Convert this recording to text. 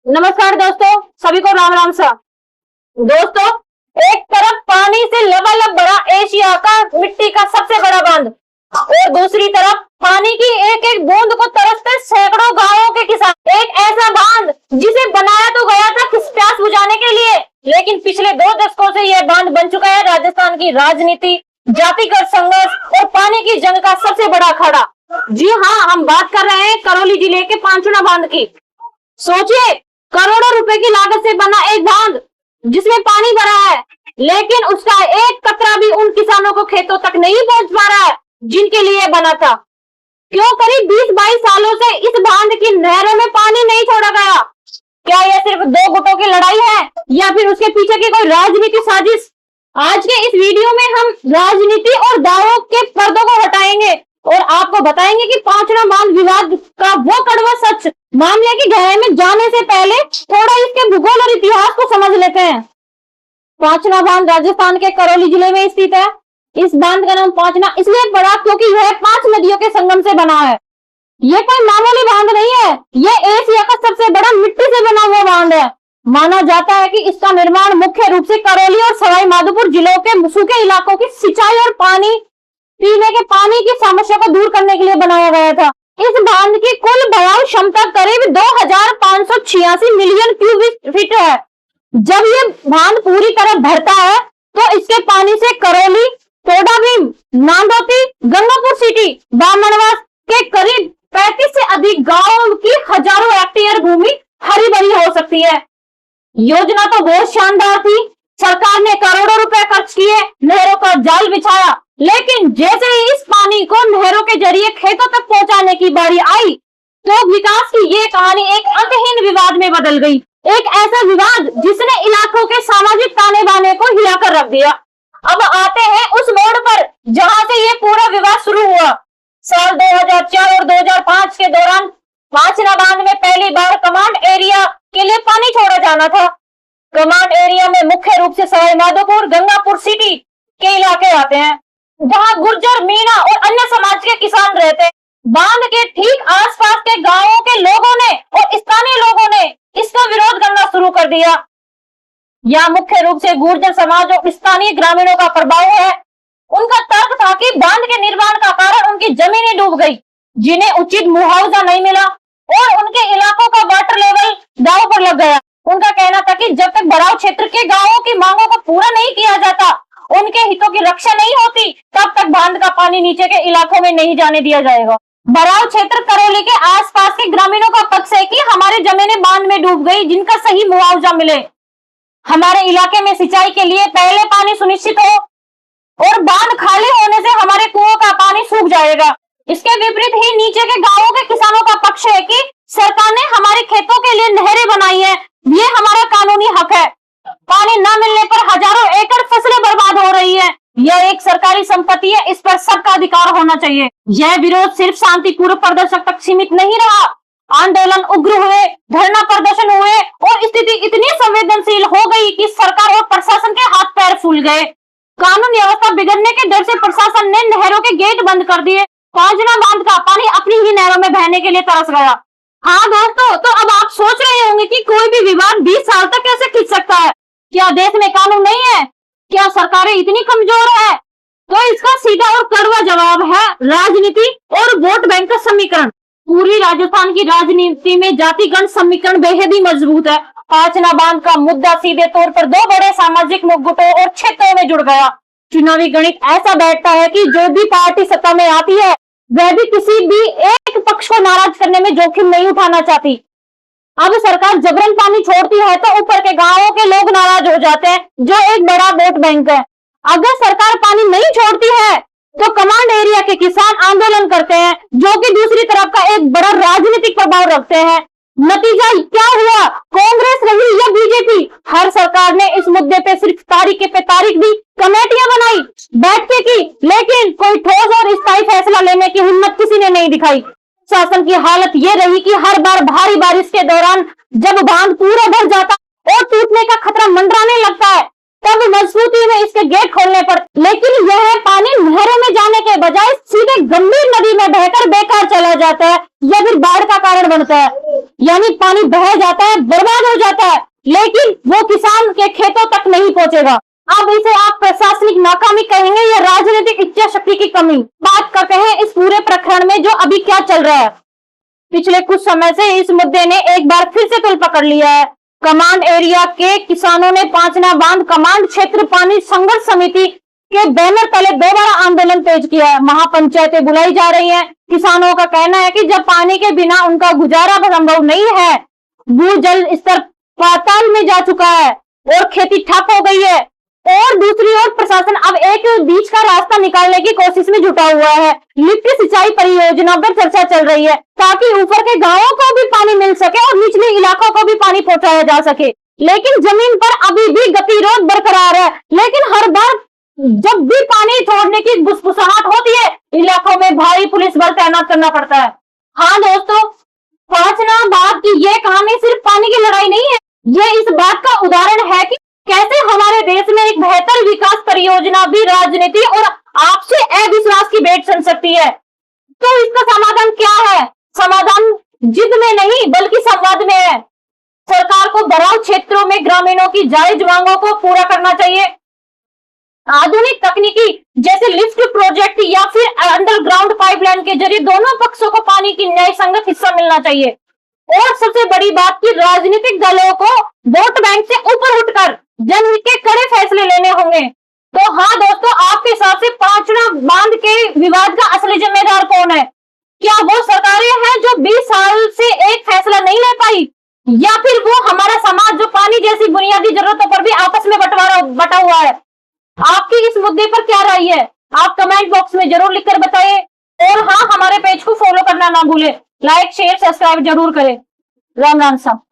नमस्कार दोस्तों, सभी को राम राम सा। दोस्तों, एक तरफ पानी से लबालब भरा एशिया का मिट्टी का सबसे बड़ा बांध और दूसरी तरफ पानी की एक एक बूंद को तरसते सैकड़ों गांवों के किसान। एक ऐसा बांध जिसे बनाया तो गया था किस प्यास बुझाने के लिए, लेकिन पिछले 2 दशकों से यह बांध बन चुका है राजस्थान की राजनीति, जातिगत संघर्ष और पानी की जंग का सबसे बड़ा अखाड़ा। जी हाँ, हम बात कर रहे हैं करौली जिले के पांचुना बांध की। सोचिए, करोड़ों रुपए की लागत से बना एक बांध जिसमें पानी भरा है, लेकिन उसका एक कतरा भी उन किसानों को खेतों तक नहीं पहुंच पा रहा है जिनके लिए बना था। क्यों करीब 20-22 सालों से इस बांध की नहरों में पानी नहीं छोड़ा गया? क्या यह सिर्फ 2 गुटों की लड़ाई है या फिर उसके पीछे की कोई राजनीतिक साजिश? आज के इस वीडियो में हम राजनीति और दावों के पर्दों को हटाएंगे और आपको बताएंगे कि पांचुना बांध विवाद का वो कड़वा सच। मामले की गहराई में जाने से पहले थोड़ा इसके भूगोल और इतिहास को समझ लेते हैं। पांचुना बांध राजस्थान के करौली जिले में स्थित है। इस बांध का नाम पांचुना इसलिए पड़ा क्योंकि यह 5 नदियों के संगम से बना है। यह कोई मामूली बांध नहीं है, यह एशिया का सबसे बड़ा मिट्टी से बना हुआ बांध है। माना जाता है कि इसका निर्माण मुख्य रूप से करौली और सवाई माधोपुर जिलों के सूखे इलाकों की सिंचाई और पीने के पानी की समस्या को दूर करने के लिए बनाया गया था। इस बांध की कुल बहाव क्षमता करीब 2586 मिलियन क्यूबिक फीट है। जब ये बांध पूरी तरह भरता है तो इसके पानी से करौली, टोडाभीम, नांदोती, गंगापुर सिटी, बामनवास के करीब 35 से अधिक गांवों की हजारों हेक्टेयर भूमि हरी भरी हो सकती है। योजना तो बहुत शानदार थी। सरकार ने करोड़ों रुपए खर्च किए, नहरों का जाल बिछाया, लेकिन जैसे ही इस पानी को नहरों के जरिए खेतों तक पहुंचाने की बारी आई तो विकास की ये कहानी एक अंतहीन विवाद में बदल गई। एक ऐसा विवाद जिसने इलाकों के सामाजिक ताने बाने को हिलाकर रख दिया। अब आते हैं उस मोड़ पर जहां से ये पूरा विवाद शुरू हुआ। साल 2004 और 2005 के दौरान पांचुना बांध में पहली बार कमांड एरिया के लिए पानी छोड़ा जाना था। कमांड एरिया में मुख्य रूप से सवाई माधोपुर, गंगापुर सिटी के इलाके आते हैं, जहां गुर्जर, मीणा और अन्य समाज के किसान रहते। बांध के ठीक आसपास के गांवों के लोगों ने और स्थानीय लोगों ने इसका विरोध करना शुरू कर दिया। यह मुख्य रूप से गुर्जर समाज और स्थानीय ग्रामीणों का प्रभाव है। उनका तर्क था कि बांध के निर्माण का कारण उनकी जमीनें डूब गई, जिन्हें उचित मुआवजा नहीं मिला और उनके इलाकों का वाटर लेवल दांव पर लग गया। उनका कहना था कि जब तक भराव क्षेत्र के गांवों की मांगों को पूरा नहीं किया जाता, उनके हितों की रक्षा नहीं होती, तब तक बांध का पानी नीचे के इलाकों में नहीं जाने दिया जाएगा। भराव क्षेत्र करौली के आसपास के ग्रामीणों का पक्ष है कि हमारी जमीनें बांध में डूब गई, जिनका सही मुआवजा मिले। हमारे इलाके में सिंचाई के लिए पहले पानी सुनिश्चित हो और बांध खाली होने से हमारे कुओं का पानी सूख जाएगा। इसके विपरीत ही नीचे के गांवों के किसानों का पक्ष है कि सरकार ने हमारे खेतों के लिए नहरें बनाई है, ये हमारा कानूनी हक है। पानी न मिलने पर हजारों एकड़ फसलें बर्बाद हो रही है। यह एक सरकारी संपत्ति है, इस पर सबका अधिकार होना चाहिए। यह विरोध सिर्फ शांतिपूर्ण प्रदर्शन तक सीमित नहीं रहा। आंदोलन उग्र हुए, धरना प्रदर्शन हुए और स्थिति इतनी संवेदनशील हो गई कि सरकार और प्रशासन के हाथ पैर फूल गए। कानून व्यवस्था बिगड़ने के डर से प्रशासन ने नहरों के गेट बंद कर दिए। पांचुना बांध का पानी अपनी ही नहरों में बहने के लिए तरस गया। हाँ दोस्तों, तो अब आप सोच रहे होंगे कि कोई भी विवाद 20 साल तक कैसे खिंच सकता है? क्या देश में कानून नहीं है? क्या सरकारें इतनी कमजोर है? तो इसका सीधा और कड़वा जवाब है राजनीति और वोट बैंक का समीकरण। पूरी राजस्थान की राजनीति में जातिगत समीकरण बेहद ही मजबूत है। पांचुना बांध का मुद्दा सीधे तौर पर 2 बड़े सामाजिक मुद्दों और क्षेत्रों में जुड़ गया। चुनावी गणित ऐसा बैठता है कि जो भी पार्टी सत्ता में आती है वह भी किसी भी एक पक्ष को नाराज करने में जोखिम नहीं उठाना चाहती। अब सरकार जबरन पानी छोड़ती है तो ऊपर के गांवों के लोग नाराज हो जाते हैं, जो एक बड़ा वोट बैंक है। अगर सरकार पानी नहीं छोड़ती है तो कमांड एरिया के किसान आंदोलन करते हैं, जो कि दूसरी तरफ का एक बड़ा राजनीतिक प्रभाव रखते हैं। नतीजा क्या हुआ? कांग्रेस रही या बीजेपी, हर सरकार ने इस मुद्दे पे सिर्फ तारीख पे तारीख दी, कमेटियां बनाई, बैठकें की, लेकिन कोई ठोस और स्थायी फैसला लेने की हिम्मत किसी ने नहीं दिखाई। शासन की हालत ये रही कि हर बार भारी बारिश के दौरान जब बांध पूरा भर जाता और टूटने का खतरा मंडराने लगता है, तब मजबूती में इसके गेट खोलने पर, लेकिन यह पानी नहरों में जाने के बजाय सीधे गंभीर नदी में बहकर बेकार चला जाता है या फिर बाढ़ का कारण बनता है। यानी पानी बह जाता है, बर्बाद लेकिन वो किसान के खेतों तक नहीं पहुंचेगा। अब इसे आप प्रशासनिक नाकामी कहेंगे या राजनीतिक इच्छा शक्ति की कमी? बात करते हैं इस पूरे प्रकरण में जो अभी क्या चल रहा है। पिछले कुछ समय से इस मुद्दे ने एक बार फिर से तूल पकड़ लिया है। कमांड एरिया के किसानों ने पांचना बांध कमांड क्षेत्र पानी संघर्ष समिति के बैनर तले दोबारा आंदोलन तेज किया है। महापंचायतें बुलाई जा रही हैं। किसानों का कहना है कि जब पानी के बिना उनका गुजारा संभव नहीं है, भूजल स्तर पाताल में जा चुका है और खेती ठप हो गई है, और दूसरी ओर प्रशासन अब एक बीच का रास्ता निकालने की कोशिश में जुटा हुआ है। लिफ्ट सिंचाई परियोजना पर चर्चा चल रही है ताकि ऊपर के गांवों को भी पानी मिल सके और निचले इलाकों को भी पानी पहुंचाया जा सके। लेकिन जमीन पर अभी भी गतिरोध बरकरार है। लेकिन हर बार जब भी पानी छोड़ने की गुसगुसाहट होती है, इलाकों में भारी पुलिस बल तैनात करना पड़ता है। हाँ दोस्तों, पांचना बांध की ये कहानी सिर्फ पानी की लड़ाई नहीं है, ये इस बात का उदाहरण है कि कैसे हमारे देश में एक बेहतर विकास परियोजना भी राजनीति और आपसे अविश्वास की भेंट सुन सकती है। तो इसका समाधान क्या है? समाधान जिद में नहीं बल्कि संवाद में है। सरकार को बराव क्षेत्रों में ग्रामीणों की जायज मांगों को पूरा करना चाहिए। आधुनिक तकनीकी जैसे लिफ्ट प्रोजेक्ट या फिर अंडरग्राउंड पाइपलाइन के जरिए दोनों पक्षों को पानी की न्याय संगत हिस्सा मिलना चाहिए। और सबसे बड़ी बात कि राजनीतिक दलों को वोट बैंक से ऊपर उठकर जन के कड़े फैसले लेने होंगे। तो हाँ दोस्तों, आपके हिसाब से पांचना बांध के विवाद का असली जिम्मेदार कौन है? क्या वो सरकारें हैं जो 20 साल से एक फैसला नहीं ले पाई, या फिर वो हमारा समाज जो पानी जैसी बुनियादी जरूरतों पर भी आपस में बटा हुआ है? आपकी इस मुद्दे पर क्या राय है? आप कमेंट बॉक्स में जरूर लिखकर बताइए। और हाँ, हमारे पेज को फॉलो करना ना भूले, लाइक शेयर सब्सक्राइब जरूर करें। राम राम साहब।